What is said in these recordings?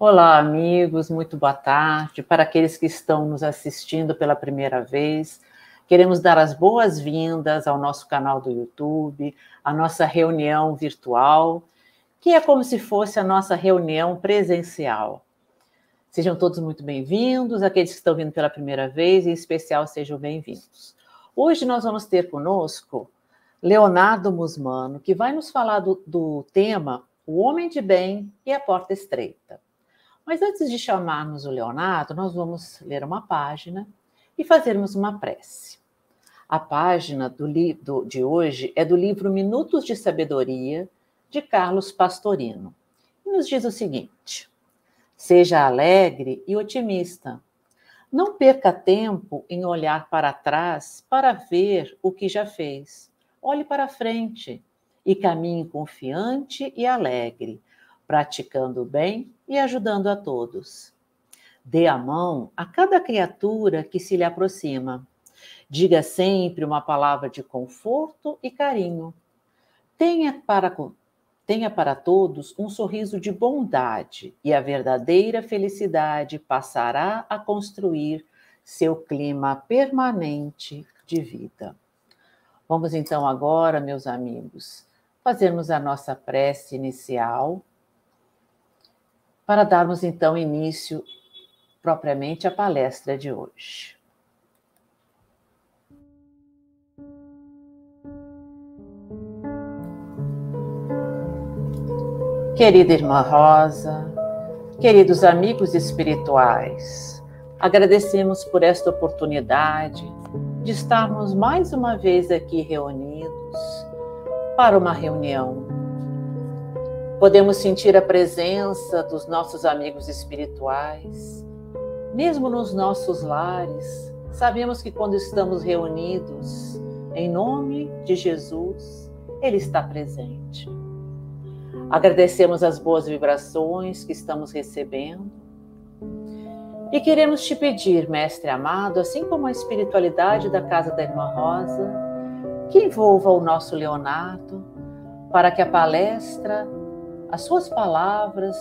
Olá, amigos, muito boa tarde. Para aqueles que estão nos assistindo pela primeira vez, queremos dar as boas-vindas ao nosso canal do YouTube, à nossa reunião virtual, que é como se fosse a nossa reunião presencial. Sejam todos muito bem-vindos, aqueles que estão vindo pela primeira vez, em especial, sejam bem-vindos. Hoje nós vamos ter conosco Leonardo Musmano, que vai nos falar do tema O Homem de Bem e a Porta Estreita. Mas antes de chamarmos o Leonardo, nós vamos ler uma página e fazermos uma prece. A página de hoje é do livro Minutos de Sabedoria, de Carlos Pastorino. E nos diz o seguinte: seja alegre e otimista. Não perca tempo em olhar para trás para ver o que já fez. Olhe para frente e caminhe confiante e alegre, praticando o bem e ajudando a todos. Dê a mão a cada criatura que se lhe aproxima. Diga sempre uma palavra de conforto e carinho. Tenha para todos um sorriso de bondade e a verdadeira felicidade passará a construir seu clima permanente de vida. Vamos então agora, meus amigos, fazermos a nossa prece inicial para darmos então início propriamente à palestra de hoje. Querida irmã Rosa, queridos amigos espirituais, agradecemos por esta oportunidade de estarmos mais uma vez aqui reunidos para uma reunião. Podemos sentir a presença dos nossos amigos espirituais, mesmo nos nossos lares. Sabemos que quando estamos reunidos em nome de Jesus, Ele está presente. Agradecemos as boas vibrações que estamos recebendo e queremos te pedir, Mestre amado, assim como a espiritualidade da Casa da Irmã Rosa, que envolva o nosso Leonardo, para que a palestra, as suas palavras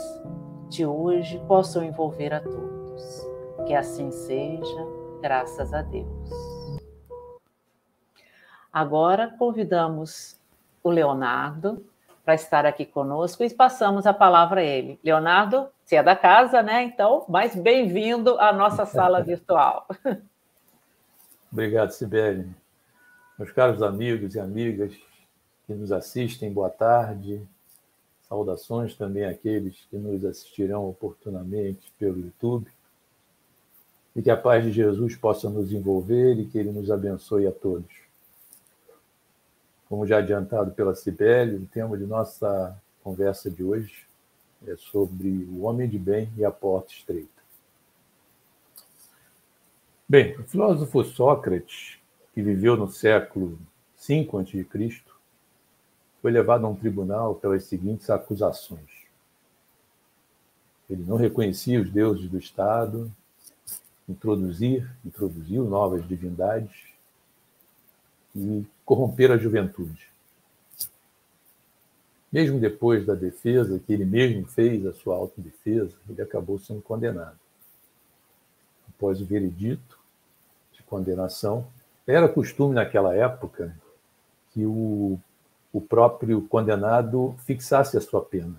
de hoje possam envolver a todos. Que assim seja, graças a Deus. Agora convidamos o Leonardo para estar aqui conosco e passamos a palavra a ele. Leonardo, você é da casa, né? Então, mais bem-vindo à nossa sala virtual. Obrigado, Sibeli. Meus caros amigos e amigas que nos assistem, boa tarde. Saudações também àqueles que nos assistirão oportunamente pelo YouTube. E que a paz de Jesus possa nos envolver e que Ele nos abençoe a todos. Como já adiantado pela Sibeli, o tema de nossa conversa de hoje é sobre o homem de bem e a porta estreita. Bem, o filósofo Sócrates, que viveu no século V a.C., foi levado a um tribunal pelas seguintes acusações. Ele não reconhecia os deuses do Estado, introduziu novas divindades e corromper a juventude. Mesmo depois da defesa, que ele mesmo fez a sua autodefesa, ele acabou sendo condenado. Após o veredito de condenação, era costume naquela época que o próprio condenado fixasse a sua pena.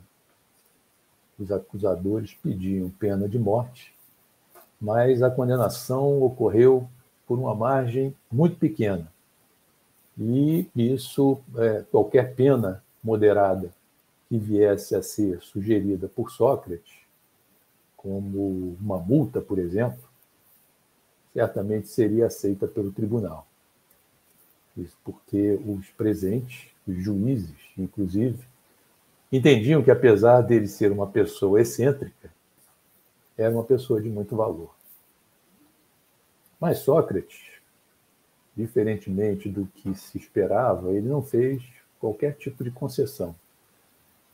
Os acusadores pediam pena de morte, mas a condenação ocorreu por uma margem muito pequena. E isso, qualquer pena moderada que viesse a ser sugerida por Sócrates, como uma multa, por exemplo, certamente seria aceita pelo tribunal. Isso porque os presentes, os juízes, inclusive, entendiam que, apesar dele ser uma pessoa excêntrica, era uma pessoa de muito valor. Mas Sócrates, diferentemente do que se esperava, ele não fez qualquer tipo de concessão.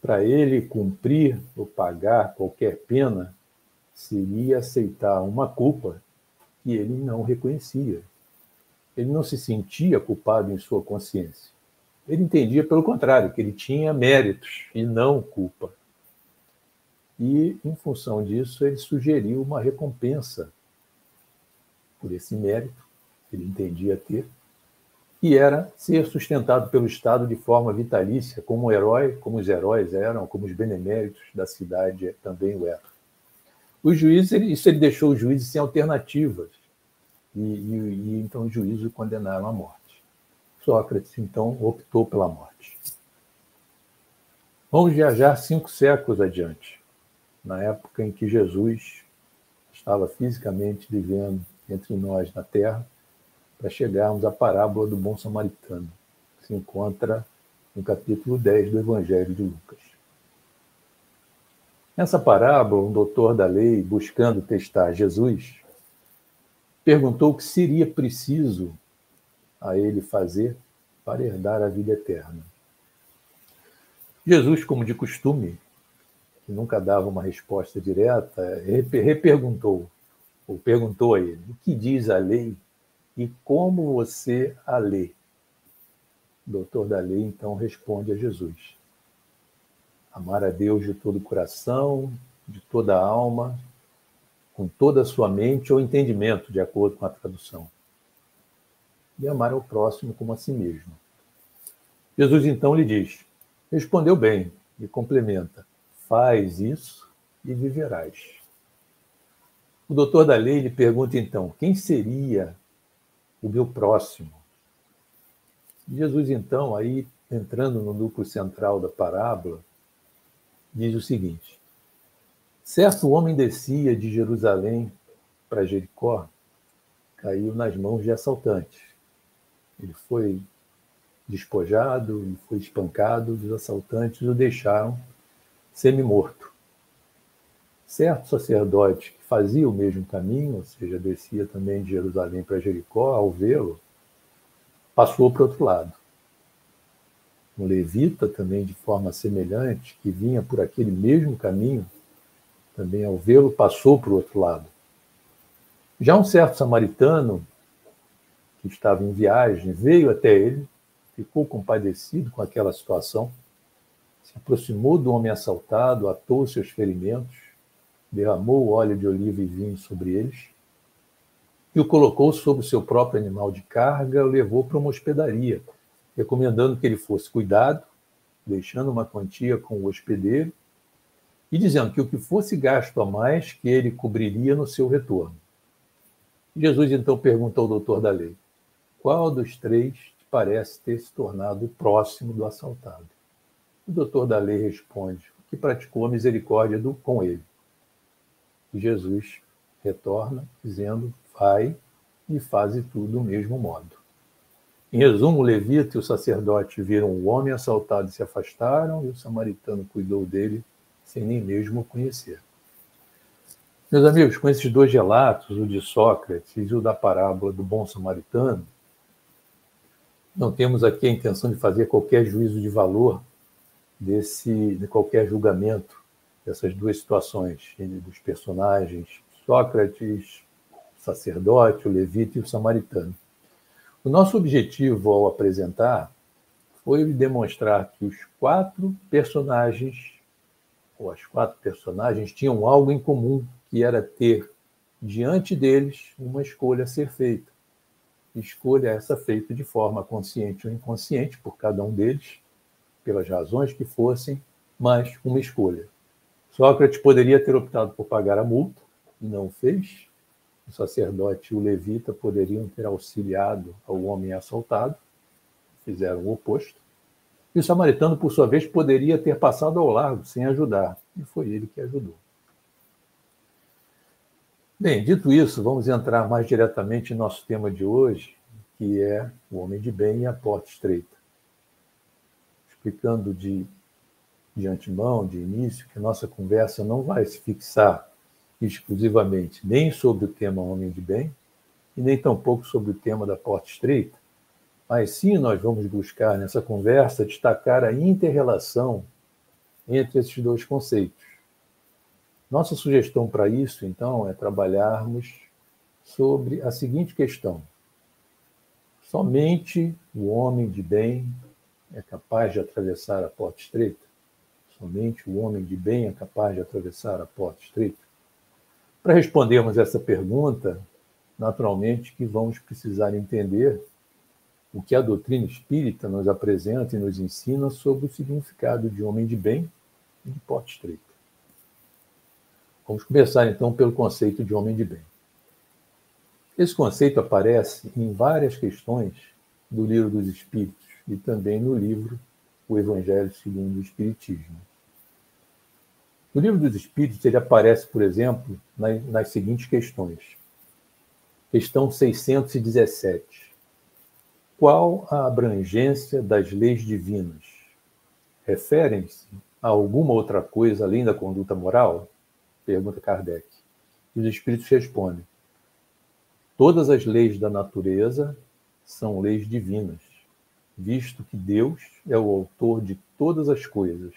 Para ele, cumprir ou pagar qualquer pena seria aceitar uma culpa que ele não reconhecia. Ele não se sentia culpado em sua consciência. Ele entendia, pelo contrário, que ele tinha méritos e não culpa. e, em função disso, ele sugeriu uma recompensa por esse mérito que ele entendia ter, que era ser sustentado pelo Estado de forma vitalícia, como um herói, como os heróis eram, como os beneméritos da cidade também o eram. Os juízes, ele deixou os juízes sem alternativas, e então os juízes o condenaram à morte. Sócrates, então, optou pela morte. Vamos viajar 5 séculos adiante, na época em que Jesus estava fisicamente vivendo entre nós na Terra, para chegarmos à parábola do bom samaritano, que se encontra no capítulo 10 do Evangelho de Lucas. Nessa parábola, um doutor da lei, buscando testar Jesus, perguntou o que seria preciso a ele fazer para herdar a vida eterna. Jesus, como de costume, que nunca dava uma resposta direta, reperguntou, ou perguntou a ele: o que diz a lei e como você a lê? O doutor da lei, então, responde a Jesus: amar a Deus de todo o coração, de toda a alma, com toda a sua mente ou entendimento, de acordo com a tradução, e amar ao próximo como a si mesmo. Jesus, então, lhe diz: respondeu bem, e complementa: faz isso e viverás. O doutor da lei lhe pergunta, então, quem seria o meu próximo? Jesus, então, aí entrando no núcleo central da parábola, diz o seguinte: certo homem descia de Jerusalém para Jericó, caiu nas mãos de assaltantes. Ele foi despojado, ele foi espancado, os assaltantes o deixaram semi-morto. Certo sacerdote que fazia o mesmo caminho, ou seja, descia também de Jerusalém para Jericó, ao vê-lo, passou para o outro lado. Um levita, também de forma semelhante, que vinha por aquele mesmo caminho, também ao vê-lo, passou para o outro lado. Já um certo samaritano, que estava em viagem, veio até ele, ficou compadecido com aquela situação, se aproximou do homem assaltado, atou seus ferimentos, derramou óleo de oliva e vinho sobre eles, e o colocou sobre o seu próprio animal de carga, o levou para uma hospedaria, recomendando que ele fosse cuidado, deixando uma quantia com o hospedeiro, e dizendo que o que fosse gasto a mais, que ele cobriria no seu retorno. Jesus então perguntou ao doutor da lei: qual dos 3 te parece ter se tornado próximo do assaltado? O doutor da lei responde: o que praticou a misericórdia com ele. E Jesus retorna, dizendo: vai e faze tudo do mesmo modo. Em resumo, o levita e o sacerdote viram o homem assaltado e se afastaram, e o samaritano cuidou dele sem nem mesmo o conhecer. Meus amigos, com esses 2 relatos, o de Sócrates e o da parábola do bom samaritano, não temos aqui a intenção de fazer qualquer juízo de valor de qualquer julgamento dessas 2 situações, dos personagens Sócrates, o sacerdote, o levita e o samaritano. O nosso objetivo ao apresentar foi demonstrar que os 4 personagens, ou as 4 personagens, tinham algo em comum, que era ter diante deles uma escolha a ser feita. Escolha essa feita de forma consciente ou inconsciente por cada um deles, pelas razões que fossem, mas uma escolha. Sócrates poderia ter optado por pagar a multa, e não o fez. O sacerdote e o levita poderiam ter auxiliado ao homem assaltado, fizeram o oposto. E o samaritano, por sua vez, poderia ter passado ao largo sem ajudar, e foi ele que ajudou. Bem, dito isso, vamos entrar mais diretamente em nosso tema de hoje, que é o homem de bem e a porta estreita. Explicando de antemão, de início, que a nossa conversa não vai se fixar exclusivamente nem sobre o tema homem de bem, e nem tampouco sobre o tema da porta estreita, mas sim nós vamos buscar nessa conversa destacar a inter-relação entre esses 2 conceitos. Nossa sugestão para isso, então, é trabalharmos sobre a seguinte questão: somente o homem de bem é capaz de atravessar a porta estreita? Somente o homem de bem é capaz de atravessar a porta estreita? Para respondermos essa pergunta, naturalmente que vamos precisar entender o que a doutrina espírita nos apresenta e nos ensina sobre o significado de homem de bem e de porta estreita. Vamos começar, então, pelo conceito de homem de bem. Esse conceito aparece em várias questões do Livro dos Espíritos e também no livro O Evangelho segundo o Espiritismo. No Livro dos Espíritos, ele aparece, por exemplo, nas seguintes questões. Questão 617. Qual a abrangência das leis divinas? Referem-se a alguma outra coisa além da conduta moral? Pergunta Kardec. E os Espíritos respondem. Todas as leis da natureza são leis divinas, visto que Deus é o autor de todas as coisas.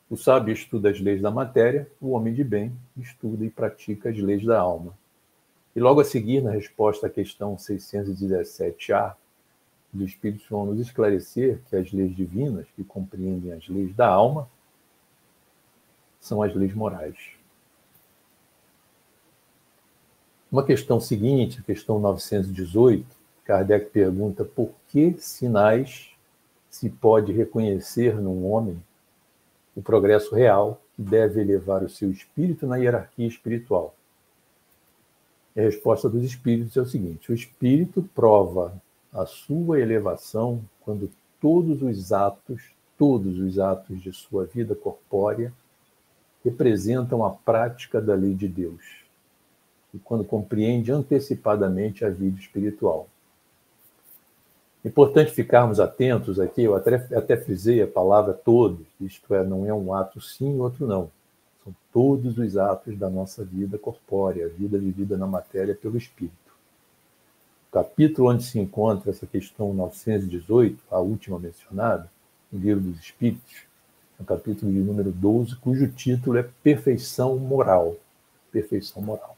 O sábio estuda as leis da matéria, o homem de bem estuda e pratica as leis da alma. E logo a seguir, na resposta à questão 617A, os Espíritos vão nos esclarecer que as leis divinas, que compreendem as leis da alma, são as leis morais. Uma questão seguinte, a questão 918, Kardec pergunta por que sinais se pode reconhecer num homem o progresso real que deve elevar o seu espírito na hierarquia espiritual. E a resposta dos espíritos é o seguinte: o espírito prova a sua elevação quando todos os atos de sua vida corpórea representam a prática da lei de Deus, e quando compreende antecipadamente a vida espiritual. É importante ficarmos atentos aqui, eu até frisei a palavra todos, isto é, não é um ato sim e outro não. São todos os atos da nossa vida corpórea, a vida vivida na matéria pelo Espírito. O capítulo onde se encontra essa questão 918, a última mencionada, no Livro dos Espíritos, é o capítulo de número 12, cujo título é Perfeição Moral. Perfeição Moral.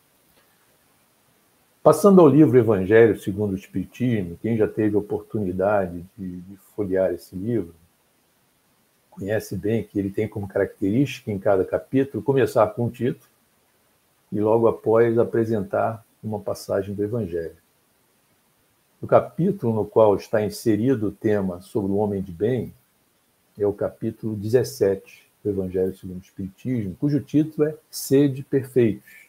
Passando ao livro Evangelho segundo o Espiritismo, quem já teve a oportunidade de folhear esse livro, conhece bem que ele tem como característica em cada capítulo começar com um título e logo após apresentar uma passagem do Evangelho. O capítulo no qual está inserido o tema sobre o homem de bem é o capítulo 17 do Evangelho segundo o Espiritismo, cujo título é Sede Perfeitos,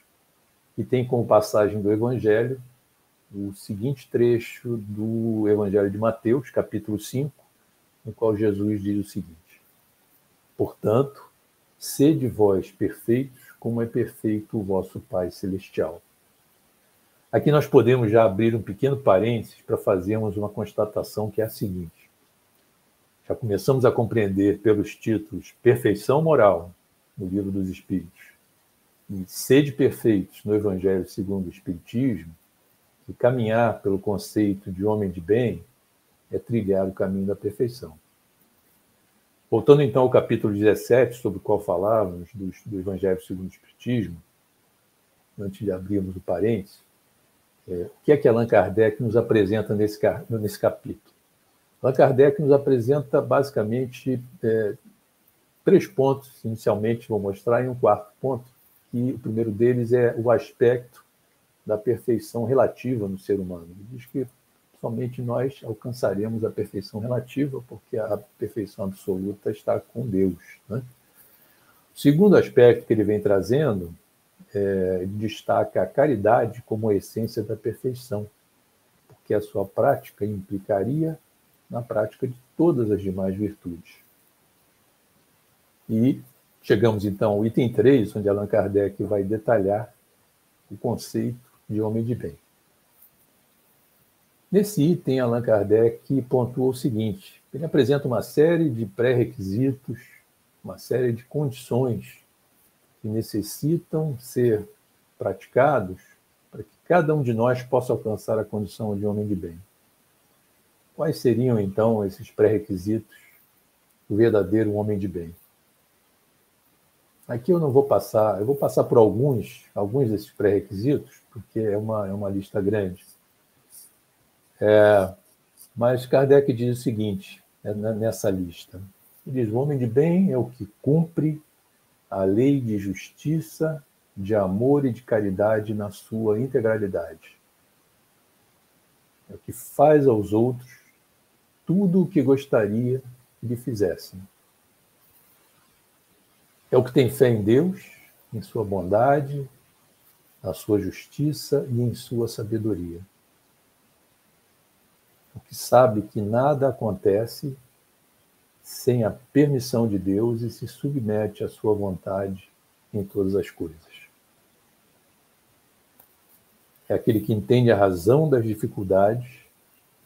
e tem como passagem do Evangelho o seguinte trecho do Evangelho de Mateus, capítulo 5, no qual Jesus diz o seguinte: portanto, sede vós perfeitos, como é perfeito o vosso Pai Celestial. Aqui nós podemos já abrir um pequeno parênteses para fazermos uma constatação que é a seguinte. Já começamos a compreender pelos títulos Perfeição Moral, no Livro dos Espíritos, e sede perfeitos no Evangelho segundo o Espiritismo, que caminhar pelo conceito de homem de bem é trilhar o caminho da perfeição. Voltando então ao capítulo 17, sobre o qual falávamos, do Evangelho segundo o Espiritismo, antes de abrirmos o parênteses, o que é que Allan Kardec nos apresenta nesse capítulo? Allan Kardec nos apresenta basicamente 3 pontos, inicialmente vou mostrar, e um quarto ponto, que o primeiro deles é o aspecto da perfeição relativa no ser humano. Ele diz que somente nós alcançaremos a perfeição relativa, porque a perfeição absoluta está com Deus, né? O segundo aspecto que ele vem trazendo, ele destaca a caridade como a essência da perfeição, porque a sua prática implicaria na prática de todas as demais virtudes. E chegamos, então, ao item 3, onde Allan Kardec vai detalhar o conceito de homem de bem. Nesse item, Allan Kardec pontua o seguinte: ele apresenta uma série de pré-requisitos, uma série de condições que necessitam ser praticados para que cada um de nós possa alcançar a condição de homem de bem. Quais seriam, então, esses pré-requisitos do verdadeiro homem de bem? Aqui eu não vou passar, eu vou passar por alguns desses pré-requisitos, porque é uma lista grande. Mas Kardec diz o seguinte, nessa lista: Ele diz: o homem de bem é o que cumpre a lei de justiça, de amor e de caridade na sua integralidade. É o que faz aos outros tudo o que gostaria que lhe fizessem. É o que tem fé em Deus, em sua bondade, na sua justiça e em sua sabedoria. O que sabe que nada acontece sem a permissão de Deus e se submete à sua vontade em todas as coisas. É aquele que entende a razão das dificuldades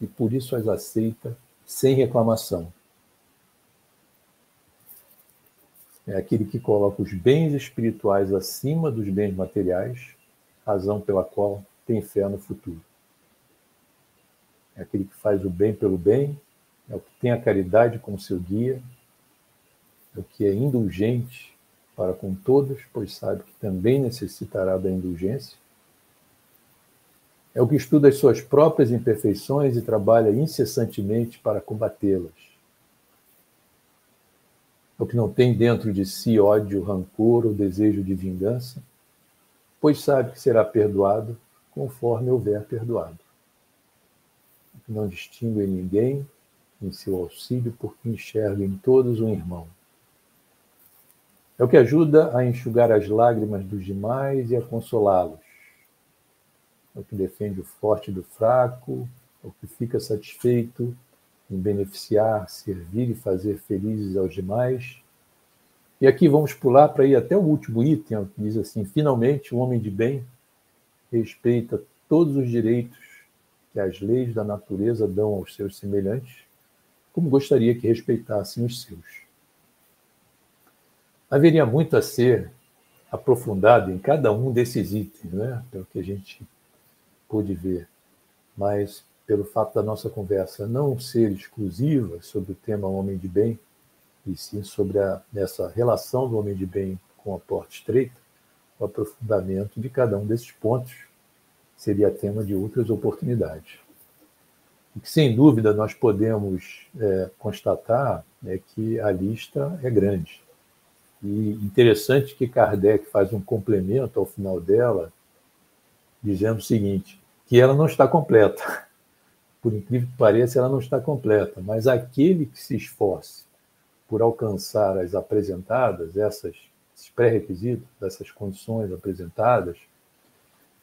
e por isso as aceita sem reclamação. É aquele que coloca os bens espirituais acima dos bens materiais, razão pela qual tem fé no futuro. É aquele que faz o bem pelo bem, é o que tem a caridade como seu guia, é o que é indulgente para com todos, pois sabe que também necessitará da indulgência. É o que estuda as suas próprias imperfeições e trabalha incessantemente para combatê-las. É o que não tem dentro de si ódio, rancor ou desejo de vingança, pois sabe que será perdoado conforme houver perdoado. É o que não distingue em ninguém em seu auxílio, porque enxerga em todos um irmão. É o que ajuda a enxugar as lágrimas dos demais e a consolá-los. É o que defende o forte do fraco, é o que fica satisfeito em beneficiar, servir e fazer felizes aos demais. E aqui vamos pular para ir até o último item, que diz assim: finalmente, o homem de bem respeita todos os direitos que as leis da natureza dão aos seus semelhantes, como gostaria que respeitassem os seus. Haveria muito a ser aprofundado em cada um desses itens, né? Pelo que a gente pôde ver, mas pelo fato da nossa conversa não ser exclusiva sobre o tema homem de bem, e sim sobre essa relação do homem de bem com a porta estreita, o aprofundamento de cada um desses pontos seria tema de outras oportunidades. O que, sem dúvida, nós podemos constatar é que a lista é grande. E interessante que Kardec faz um complemento ao final dela, dizendo o seguinte, que ela não está completa. Por incrível que pareça, ela não está completa, mas aquele que se esforce por alcançar as apresentadas, esses pré-requisitos, essas condições apresentadas,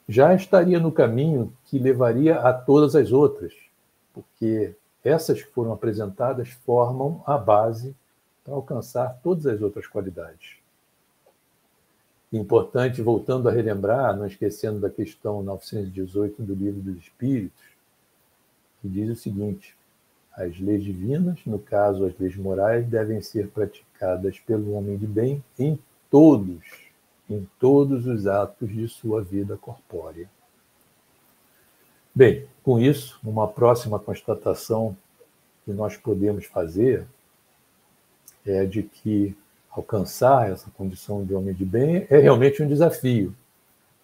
já estaria no caminho que levaria a todas as outras, porque essas que foram apresentadas formam a base para alcançar todas as outras qualidades. Importante, voltando a relembrar, não esquecendo da questão 918 do Livro dos Espíritos, que diz o seguinte: as leis divinas, no caso as leis morais, devem ser praticadas pelo homem de bem em todos os atos de sua vida corpórea. Bem, com isso, uma próxima constatação que nós podemos fazer é de que alcançar essa condição de homem de bem é realmente um desafio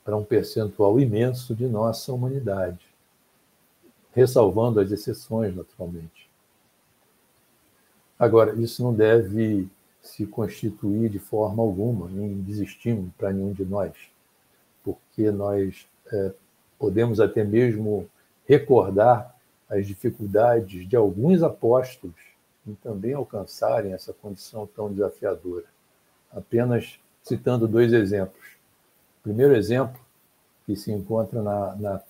para um percentual imenso de nossa humanidade, ressalvando as exceções, naturalmente. Agora, isso não deve se constituir de forma alguma em desestímulo para nenhum de nós, porque nós podemos até mesmo recordar as dificuldades de alguns apóstolos em também alcançarem essa condição tão desafiadora. Apenas citando 2 exemplos. O primeiro exemplo, que se encontra na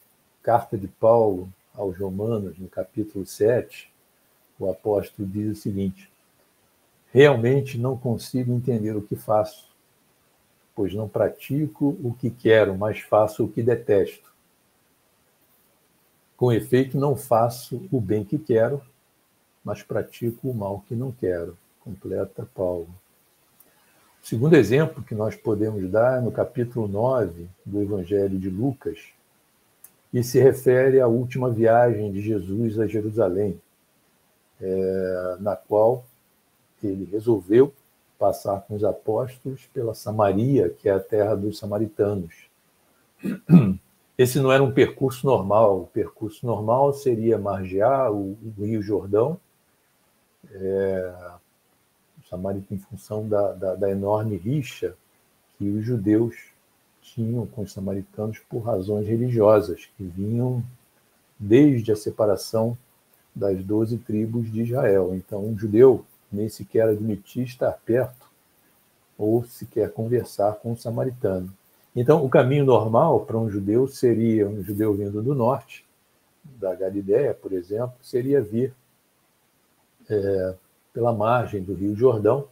carta de Paulo aos Romanos, no capítulo 7, o apóstolo diz o seguinte: realmente não consigo entender o que faço, pois não pratico o que quero, mas faço o que detesto. Com efeito, não faço o bem que quero, mas pratico o mal que não quero, completa Paulo. O segundo exemplo que nós podemos dar é no capítulo 9 do Evangelho de Lucas, e se refere à última viagem de Jesus a Jerusalém, na qual ele resolveu passar com os apóstolos pela Samaria, que é a terra dos samaritanos. Esse não era um percurso normal. O percurso normal seria margear o Rio Jordão, Em função da enorme rixa que os judeus tinham com os samaritanos por razões religiosas, que vinham desde a separação das 12 tribos de Israel. Então, um judeu nem sequer admitia estar perto ou sequer conversar com um samaritano. Então, o caminho normal para um judeu seria, um judeu vindo do norte, da Galiléia, por exemplo, seria vir pela margem do Rio Jordão,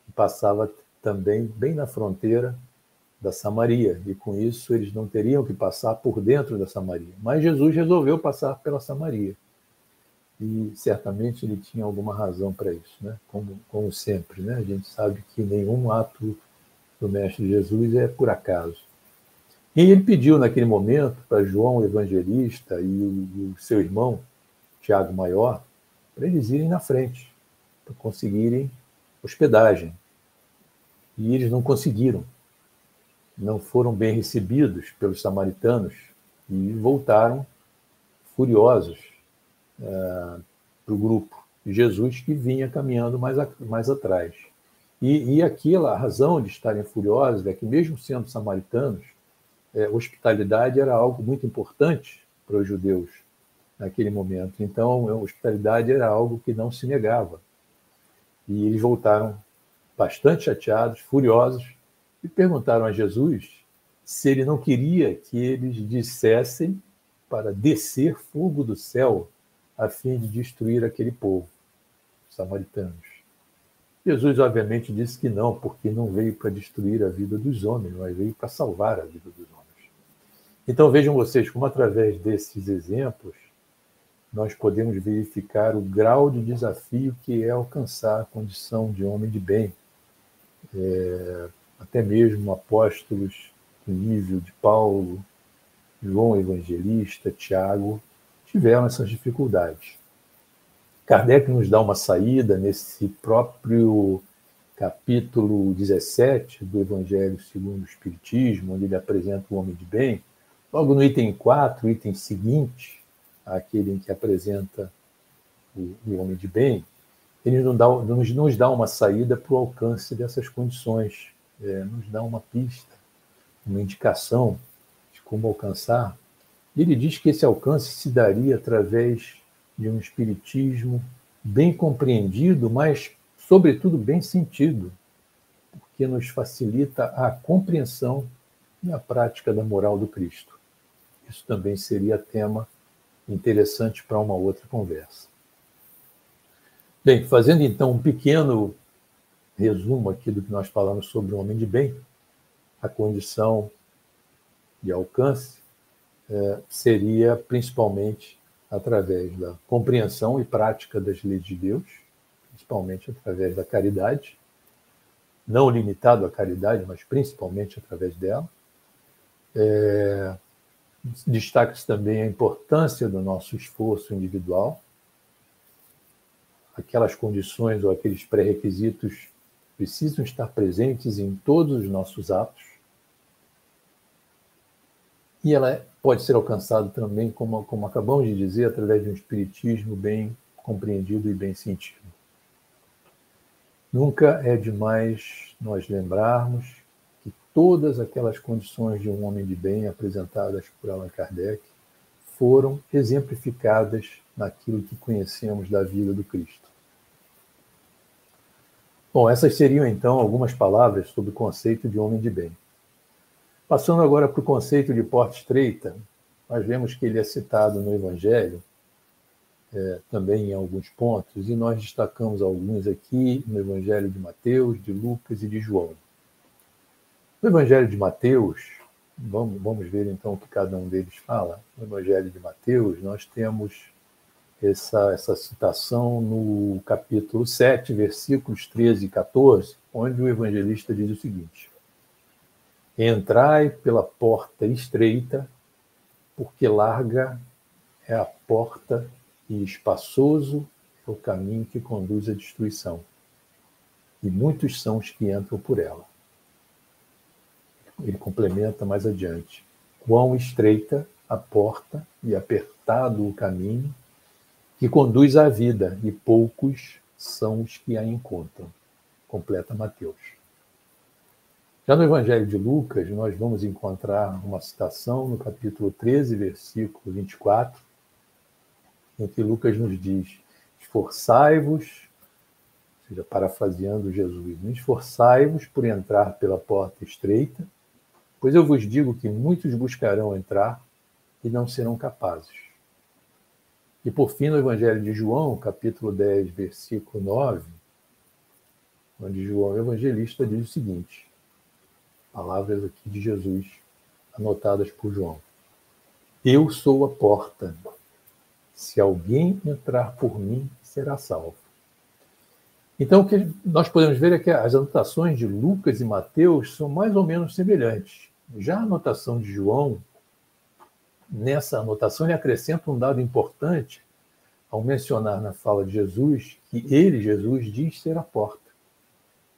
que passava também bem na fronteira da Samaria, e com isso eles não teriam que passar por dentro da Samaria. Mas Jesus resolveu passar pela Samaria, e certamente ele tinha alguma razão para isso, né? Como sempre, né? A gente sabe que nenhum ato do Mestre Jesus é por acaso. E ele pediu naquele momento para João o Evangelista e o seu irmão, Tiago Maior, para eles irem na frente, para conseguirem hospedagem. E eles não conseguiram. Não foram bem recebidos pelos samaritanos e voltaram furiosos para o grupo de Jesus, que vinha caminhando mais atrás. E aquela razão de estarem furiosos é que, mesmo sendo samaritanos, hospitalidade era algo muito importante para os judeus naquele momento. Então, a hospitalidade era algo que não se negava. E eles voltaram bastante chateados, furiosos, e perguntaram a Jesus se ele não queria que eles dissessem para descer fogo do céu a fim de destruir aquele povo, os samaritanos. Jesus, obviamente, disse que não, porque não veio para destruir a vida dos homens, mas veio para salvar a vida dos homens. Então, vejam vocês como, através desses exemplos, nós podemos verificar o grau de desafio que é alcançar a condição de homem de bem. Até mesmo apóstolos do nível de Paulo, João Evangelista, Tiago, tiveram essas dificuldades. Kardec nos dá uma saída nesse próprio capítulo 17 do Evangelho segundo o Espiritismo, onde ele apresenta o homem de bem. Logo no item 4, o item seguinte, aquele em que apresenta o homem de bem, ele nos dá uma saída para o alcance dessas condições, nos dá uma pista, uma indicação de como alcançar. E ele diz que esse alcance se daria através de um espiritismo bem compreendido, mas, sobretudo, bem sentido, porque nos facilita a compreensão e a prática da moral do Cristo. Isso também seria tema interessante para uma outra conversa. Bem, fazendo então um pequeno resumo aqui do que nós falamos sobre o homem de bem, a condição de alcance seria principalmente através da compreensão e prática das leis de Deus, principalmente através da caridade, não limitado à caridade, mas principalmente através dela. Destaca-se também a importância do nosso esforço individual. Aquelas condições ou aqueles pré-requisitos precisam estar presentes em todos os nossos atos. E ela pode ser alcançada também, como acabamos de dizer, através de um espiritismo bem compreendido e bem sentido. Nunca é demais nós lembrarmos que todas aquelas condições de um homem de bem apresentadas por Allan Kardec foram exemplificadas naquilo que conhecemos da vida do Cristo. Bom, essas seriam então algumas palavras sobre o conceito de homem de bem. Passando agora para o conceito de porta estreita, nós vemos que ele é citado no Evangelho, também em alguns pontos, e nós destacamos alguns aqui no Evangelho de Mateus, de Lucas e de João. No Evangelho de Mateus, vamos ver então o que cada um deles fala. No Evangelho de Mateus, nós temos essa citação no capítulo 7, versículos 13 e 14, onde o evangelista diz o seguinte: entrai pela porta estreita, porque larga é a porta e espaçoso é o caminho que conduz à destruição, e muitos são os que entram por ela. Ele complementa mais adiante: quão estreita a porta e apertado o caminho que conduz à vida, e poucos são os que a encontram. completa Mateus. Já no Evangelho de Lucas, nós vamos encontrar uma citação no capítulo 13, versículo 24, em que Lucas nos diz: esforçai-vos, ou seja, parafraseando Jesus, esforçai-vos por entrar pela porta estreita, pois eu vos digo que muitos buscarão entrar e não serão capazes. E por fim, no Evangelho de João, capítulo 10, versículo 9, onde João, o evangelista, diz o seguinte, palavras aqui de Jesus, anotadas por João: eu sou a porta. Se alguém entrar por mim, será salvo. Então, o que nós podemos ver é que as anotações de Lucas e Mateus são mais ou menos semelhantes. Já a anotação de João, nessa anotação, ele acrescenta um dado importante ao mencionar na fala de Jesus que ele, Jesus, diz ser a porta.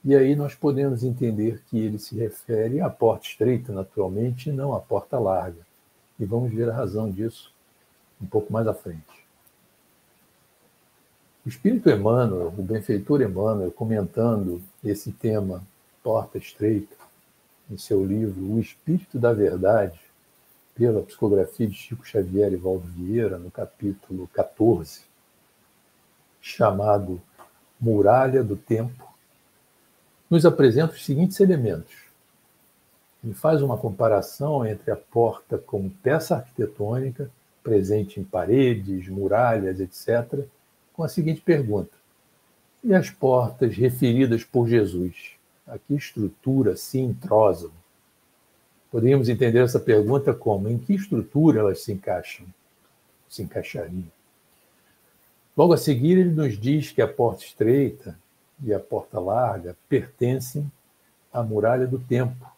E aí nós podemos entender que ele se refere à porta estreita, naturalmente, e não à porta larga. E vamos ver a razão disso um pouco mais à frente. O Espírito Emmanuel, o benfeitor Emmanuel, comentando esse tema, porta estreita, em seu livro O Espírito da Verdade, pela psicografia de Chico Xavier e Valdo Vieira, no capítulo 14, chamado Muralha do Tempo, nos apresenta os seguintes elementos. Ele faz uma comparação entre a porta como peça arquitetônica, presente em paredes, muralhas, etc., com a seguinte pergunta: e as portas referidas por Jesus? A que estrutura se entrosam? Poderíamos entender essa pergunta como: em que estrutura elas se encaixam? Se encaixariam? Logo a seguir, ele nos diz que a porta estreita e a porta larga pertencem à muralha do tempo,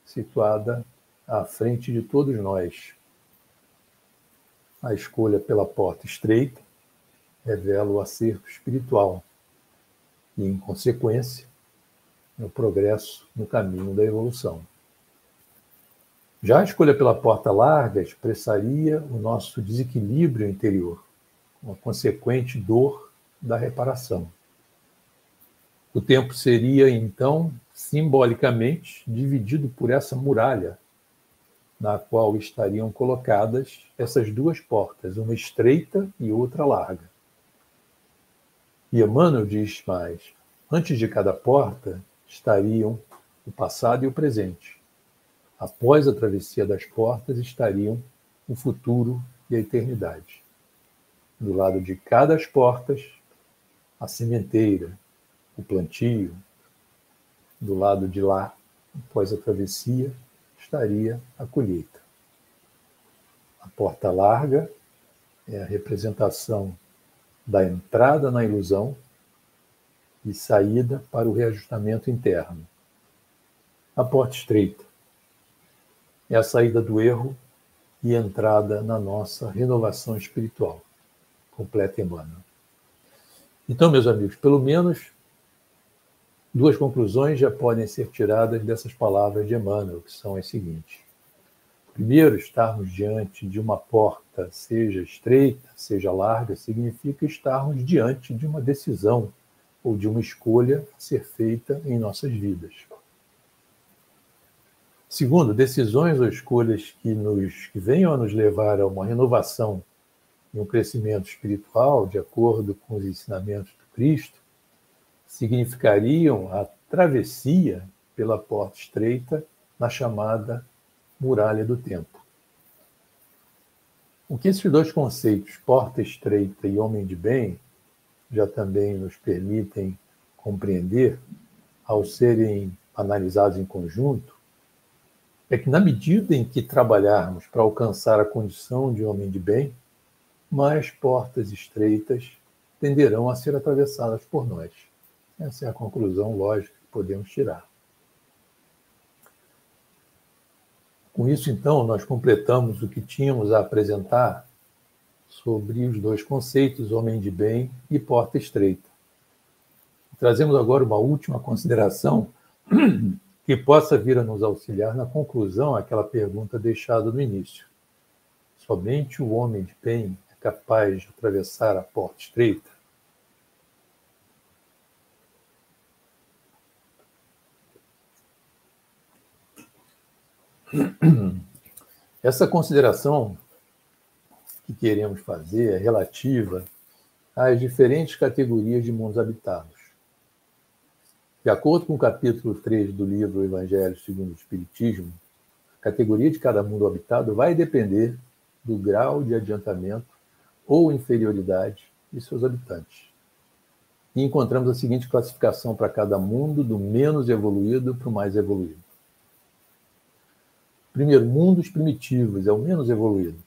situada à frente de todos nós. A escolha pela porta estreita revela o acerto espiritual e, em consequência, o progresso no caminho da evolução. Já a escolha pela porta larga expressaria o nosso desequilíbrio interior, uma consequente dor da reparação. O tempo seria, então, simbolicamente dividido por essa muralha, na qual estariam colocadas essas duas portas, uma estreita e outra larga. E Emmanuel diz mais: antes de cada porta estariam o passado e o presente. Após a travessia das portas estariam o futuro e a eternidade. Do lado de cada das portas, a sementeira, o plantio. Do lado de lá, após a travessia, estaria a colheita. A porta larga é a representação da entrada na ilusão e saída para o reajustamento interno. A porta estreita é a saída do erro e entrada na nossa renovação espiritual. Completa Emmanuel. Então, meus amigos, pelo menos duas conclusões já podem ser tiradas dessas palavras de Emmanuel, que são as seguintes. Primeiro, estarmos diante de uma porta, seja estreita, seja larga, significa estarmos diante de uma decisão ou de uma escolha a ser feita em nossas vidas. Segundo, decisões ou escolhas que venham a nos levar a uma renovação e um crescimento espiritual, de acordo com os ensinamentos do Cristo, significariam a travessia pela porta estreita na chamada muralha do tempo. O que esses dois conceitos, porta estreita e homem de bem, já também nos permitem compreender, ao serem analisados em conjunto, é que na medida em que trabalharmos para alcançar a condição de homem de bem, mais portas estreitas tenderão a ser atravessadas por nós. Essa é a conclusão lógica que podemos tirar. Com isso, então, nós completamos o que tínhamos a apresentar sobre os dois conceitos, homem de bem e porta estreita. Trazemos agora uma última consideração que possa vir a nos auxiliar na conclusão àquela pergunta deixada no início. Somente o homem de bem é capaz de atravessar a porta estreita? Essa consideração que queremos fazer é relativa às diferentes categorias de mundos habitados. De acordo com o capítulo 3 do livro Evangelho segundo o Espiritismo, a categoria de cada mundo habitado vai depender do grau de adiantamento ou inferioridade de seus habitantes. E encontramos a seguinte classificação para cada mundo, do menos evoluído para o mais evoluído. Primeiro, mundos primitivos, é o menos evoluído,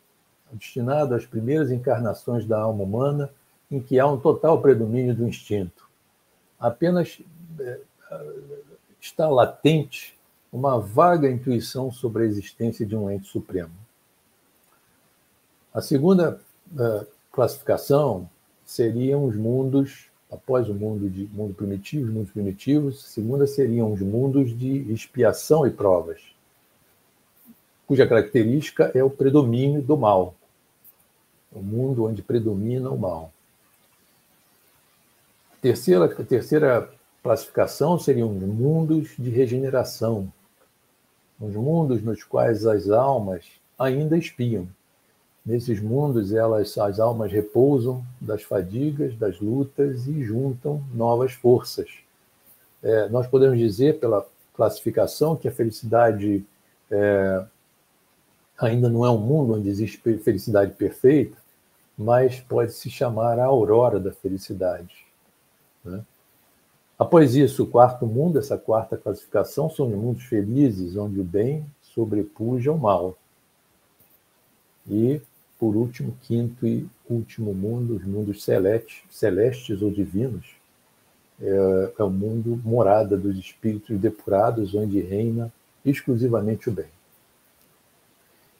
destinado às primeiras encarnações da alma humana, em que há um total predomínio do instinto. Apenas está latente uma vaga intuição sobre a existência de um ente supremo. A segunda classificação seriam os mundos, após o mundos primitivos, a segunda seriam os mundos de expiação e provas, cuja característica é o predomínio do mal, o mundo onde predomina o mal. A terceira classificação seriam os mundos de regeneração, os mundos nos quais as almas ainda expiam. Nesses mundos, as almas repousam das fadigas, das lutas e juntam novas forças. Nós podemos dizer, pela classificação, que a felicidade ainda não é um mundo onde existe felicidade perfeita, mas pode se chamar a aurora da felicidade, né? Após isso, o quarto mundo, essa quarta classificação, são os mundos felizes, onde o bem sobrepuja o mal. E, por último, quinto e último mundo, os mundos celestes ou divinos, é o mundo morada dos espíritos depurados, onde reina exclusivamente o bem.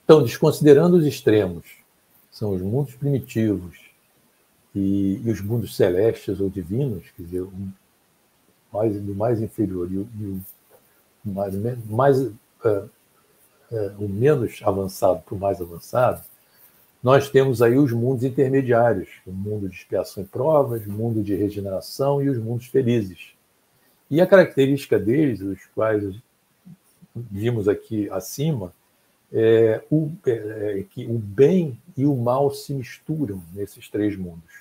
Então, desconsiderando os extremos, são os mundos primitivos e os mundos celestes ou divinos, quer dizer, do mais inferior e o menos avançado para o mais avançado, nós temos aí os mundos intermediários, o mundo de expiação e provas, o mundo de regeneração e os mundos felizes. E a característica deles, os quais vimos aqui acima, é que o bem e o mal se misturam nesses três mundos,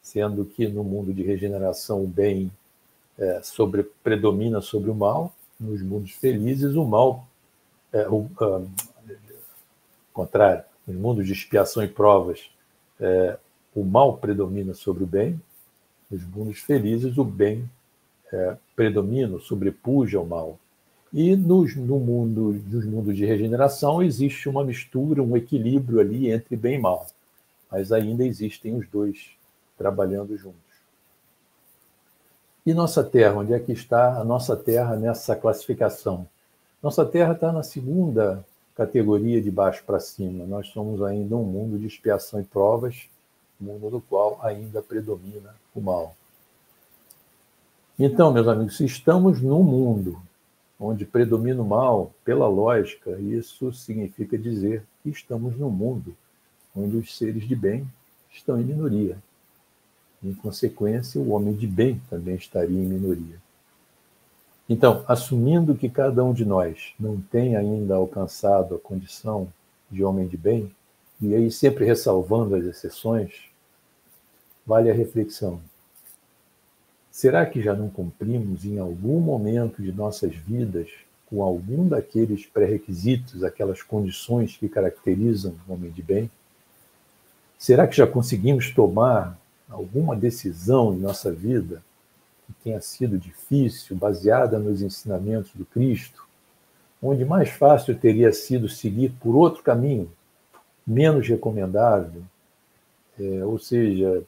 sendo que no mundo de regeneração o bem predomina sobre o mal, nos mundos felizes o mal, contrário, nos mundos de expiação e provas o mal predomina sobre o bem, nos mundos felizes o bem predomina, sobrepuja o mal. E nos mundos de regeneração existe uma mistura, um equilíbrio ali entre bem e mal, mas ainda existem os dois trabalhando juntos. E nossa Terra, onde é que está a nossa Terra nessa classificação? Nossa Terra está na segunda categoria de baixo para cima. Nós somos ainda um mundo de expiação e provas, mundo no qual ainda predomina o mal. Então, meus amigos, se estamos num mundo onde predomina o mal, pela lógica, isso significa dizer que estamos num mundo onde os seres de bem estão em minoria. Em consequência, o homem de bem também estaria em minoria. Então, assumindo que cada um de nós não tem ainda alcançado a condição de homem de bem, e aí sempre ressalvando as exceções, vale a reflexão. Será que já não cumprimos em algum momento de nossas vidas com algum daqueles pré-requisitos, aquelas condições que caracterizam o homem de bem? Será que já conseguimos tomar alguma decisão em nossa vida que tenha sido difícil, baseada nos ensinamentos do Cristo, onde mais fácil teria sido seguir por outro caminho, menos recomendável, ou seja,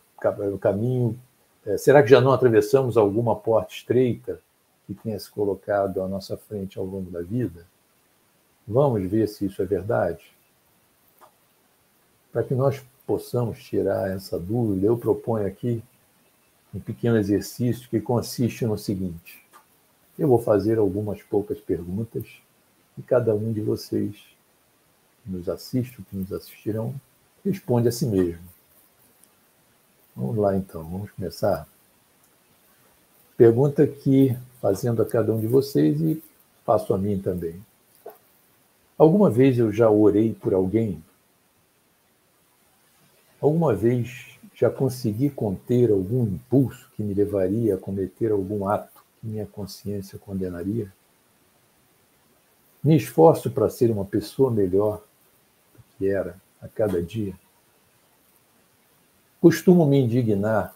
o caminho... será que já não atravessamos alguma porta estreita que tenha se colocado à nossa frente ao longo da vida? Vamos ver se isso é verdade? Para que nós possamos tirar essa dúvida, eu proponho aqui um pequeno exercício que consiste no seguinte: eu vou fazer algumas poucas perguntas e cada um de vocês que nos assiste, que nos assistirão, responde a si mesmo. Vamos lá, então, vamos começar. Pergunta que, fazendo a cada um de vocês e faço a mim também. Alguma vez eu já orei por alguém? Alguma vez já consegui conter algum impulso que me levaria a cometer algum ato que minha consciência condenaria? Me esforço para ser uma pessoa melhor do que era a cada dia? Costumo me indignar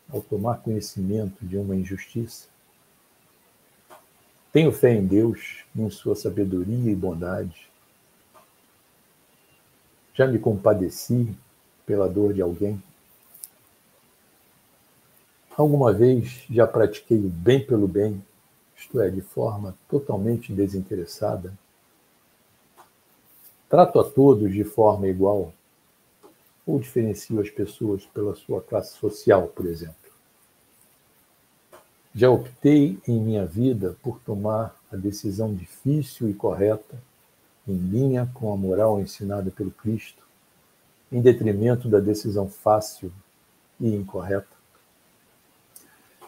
ao tomar conhecimento de uma injustiça? Tenho fé em Deus, em sua sabedoria e bondade? Já me compadeci pela dor de alguém? Alguma vez já pratiquei o bem pelo bem, isto é, de forma totalmente desinteressada? Trato a todos de forma igual ou diferencio as pessoas pela sua classe social, por exemplo? Já optei em minha vida por tomar a decisão difícil e correta, em linha com a moral ensinada pelo Cristo, em detrimento da decisão fácil e incorreta?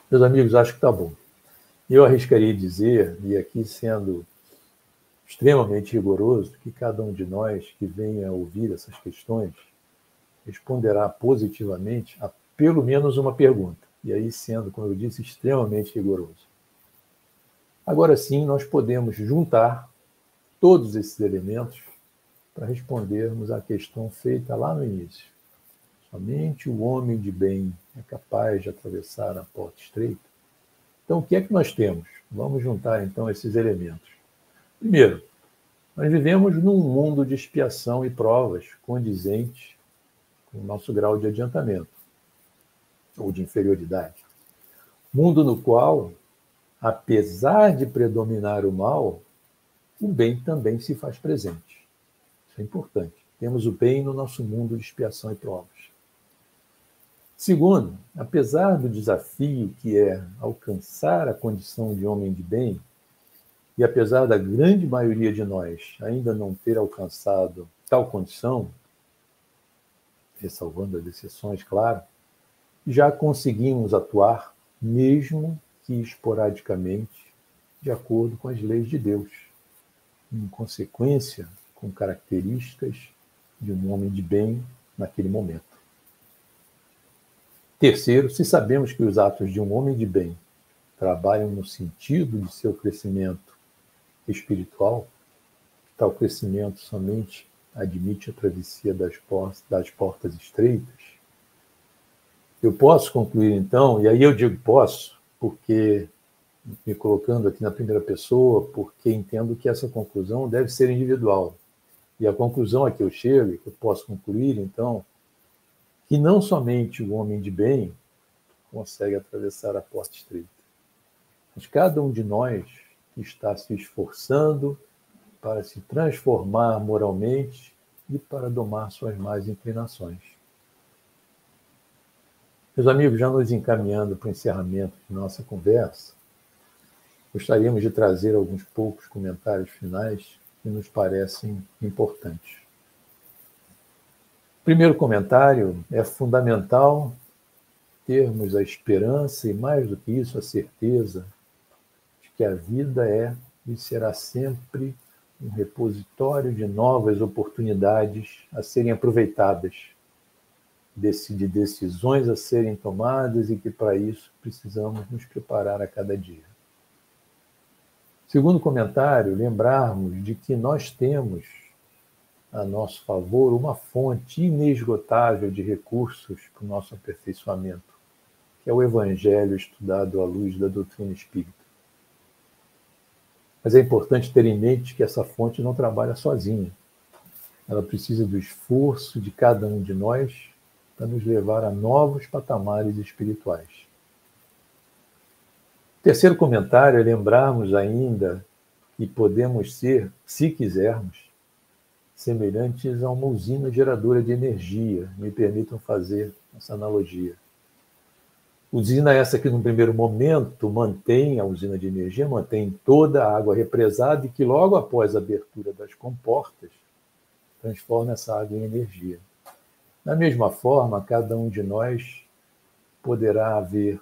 Meus amigos, acho que está bom. Eu arriscaria dizer, e aqui sendo extremamente rigoroso, que cada um de nós que venha ouvir essas questões responderá positivamente a pelo menos uma pergunta. E aí, sendo, como eu disse, extremamente rigoroso. Agora sim, nós podemos juntar todos esses elementos para respondermos à questão feita lá no início. Somente o homem de bem é capaz de atravessar a porta estreita? Então, o que é que nós temos? Vamos juntar, então, esses elementos. Primeiro, nós vivemos num mundo de expiação e provas condizentes com o nosso grau de adiantamento ou de inferioridade. Mundo no qual, apesar de predominar o mal, o bem também se faz presente. Isso é importante. Temos o bem no nosso mundo de expiação e provas. Segundo, apesar do desafio que é alcançar a condição de homem de bem, e apesar da grande maioria de nós ainda não ter alcançado tal condição, ressalvando as exceções, claro, já conseguimos atuar, mesmo que esporadicamente, de acordo com as leis de Deus, em consequência com características de um homem de bem naquele momento. Terceiro, se sabemos que os atos de um homem de bem trabalham no sentido de seu crescimento espiritual, tal crescimento somente admite a travessia das portas estreitas, eu posso concluir então, e aí eu digo posso, porque me colocando aqui na primeira pessoa, porque entendo que essa conclusão deve ser individual. E a conclusão a que eu chego, que eu posso concluir, então, que não somente o homem de bem consegue atravessar a porta estreita, mas cada um de nós está se esforçando para se transformar moralmente e para domar suas más inclinações. Meus amigos, já nos encaminhando para o encerramento de nossa conversa, gostaríamos de trazer alguns poucos comentários finais que nos parecem importantes. Primeiro comentário: é fundamental termos a esperança e, mais do que isso, a certeza de que a vida é e será sempre um repositório de novas oportunidades a serem aproveitadas, de decisões a serem tomadas e que, para isso, precisamos nos preparar a cada dia. Segundo comentário, lembrarmos de que nós temos a nosso favor uma fonte inesgotável de recursos para o nosso aperfeiçoamento, que é o Evangelho estudado à luz da doutrina espírita. Mas é importante ter em mente que essa fonte não trabalha sozinha. Ela precisa do esforço de cada um de nós para nos levar a novos patamares espirituais. Terceiro comentário é lembrarmos ainda que podemos ser, se quisermos, semelhantes a uma usina geradora de energia. Me permitam fazer essa analogia. Usina essa que, num primeiro momento, mantém a usina de energia, mantém toda a água represada e que, logo após a abertura das comportas, transforma essa água em energia. Da mesma forma, cada um de nós poderá ver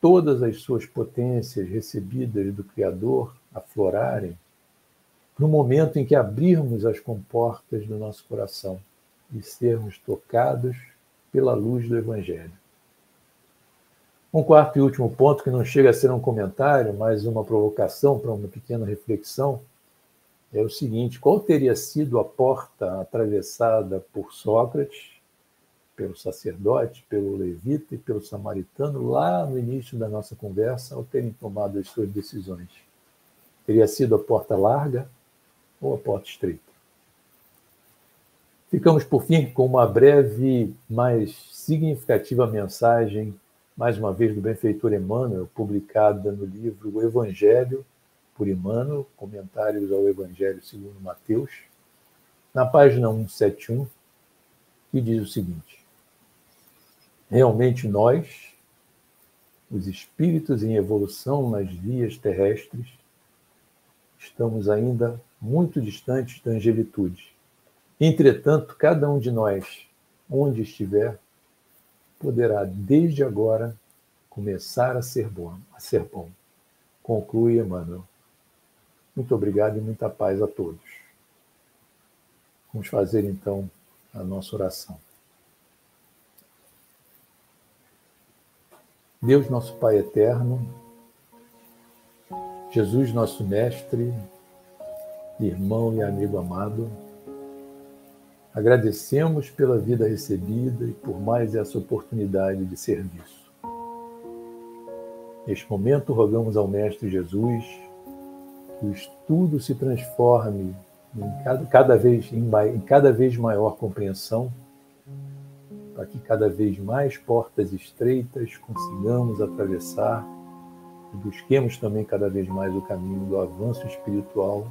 todas as suas potências recebidas do Criador aflorarem no momento em que abrirmos as comportas do nosso coração e sermos tocados pela luz do Evangelho. Um quarto e último ponto, que não chega a ser um comentário, mas uma provocação para uma pequena reflexão, é o seguinte: qual teria sido a porta atravessada por Sócrates, pelo sacerdote, pelo levita e pelo samaritano lá no início da nossa conversa, ao terem tomado as suas decisões? Teria sido a porta larga ou a porta estreita? Ficamos, por fim, com uma breve, mas significativa mensagem, mais uma vez, do benfeitor Emmanuel, publicada no livro O Evangelho, por Emmanuel, Comentários ao Evangelho segundo Mateus, na página 171, que diz o seguinte: realmente nós, os espíritos em evolução nas vias terrestres, estamos ainda muito distantes da angelitude. Entretanto, cada um de nós, onde estiver, poderá, desde agora, começar a ser bom. Conclui Emmanuel. Muito obrigado e muita paz a todos. Vamos fazer, então, a nossa oração. Deus, nosso Pai eterno, Jesus, nosso Mestre, irmão e amigo amado, agradecemos pela vida recebida e por mais essa oportunidade de serviço. Neste momento, rogamos ao Mestre Jesus que o estudo se transforme em cada vez maior compreensão, para que cada vez mais portas estreitas consigamos atravessar e busquemos também cada vez mais o caminho do avanço espiritual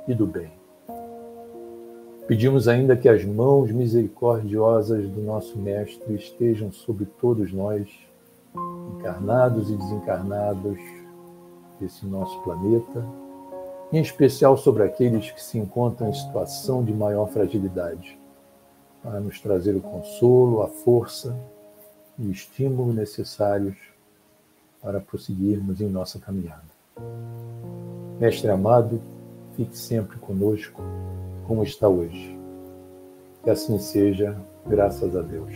e do bem. Pedimos ainda que as mãos misericordiosas do nosso Mestre estejam sobre todos nós, encarnados e desencarnados desse nosso planeta, em especial sobre aqueles que se encontram em situação de maior fragilidade, para nos trazer o consolo, a força e o estímulo necessários para prosseguirmos em nossa caminhada. Mestre amado, fique sempre conosco, como está hoje. Que assim seja, graças a Deus.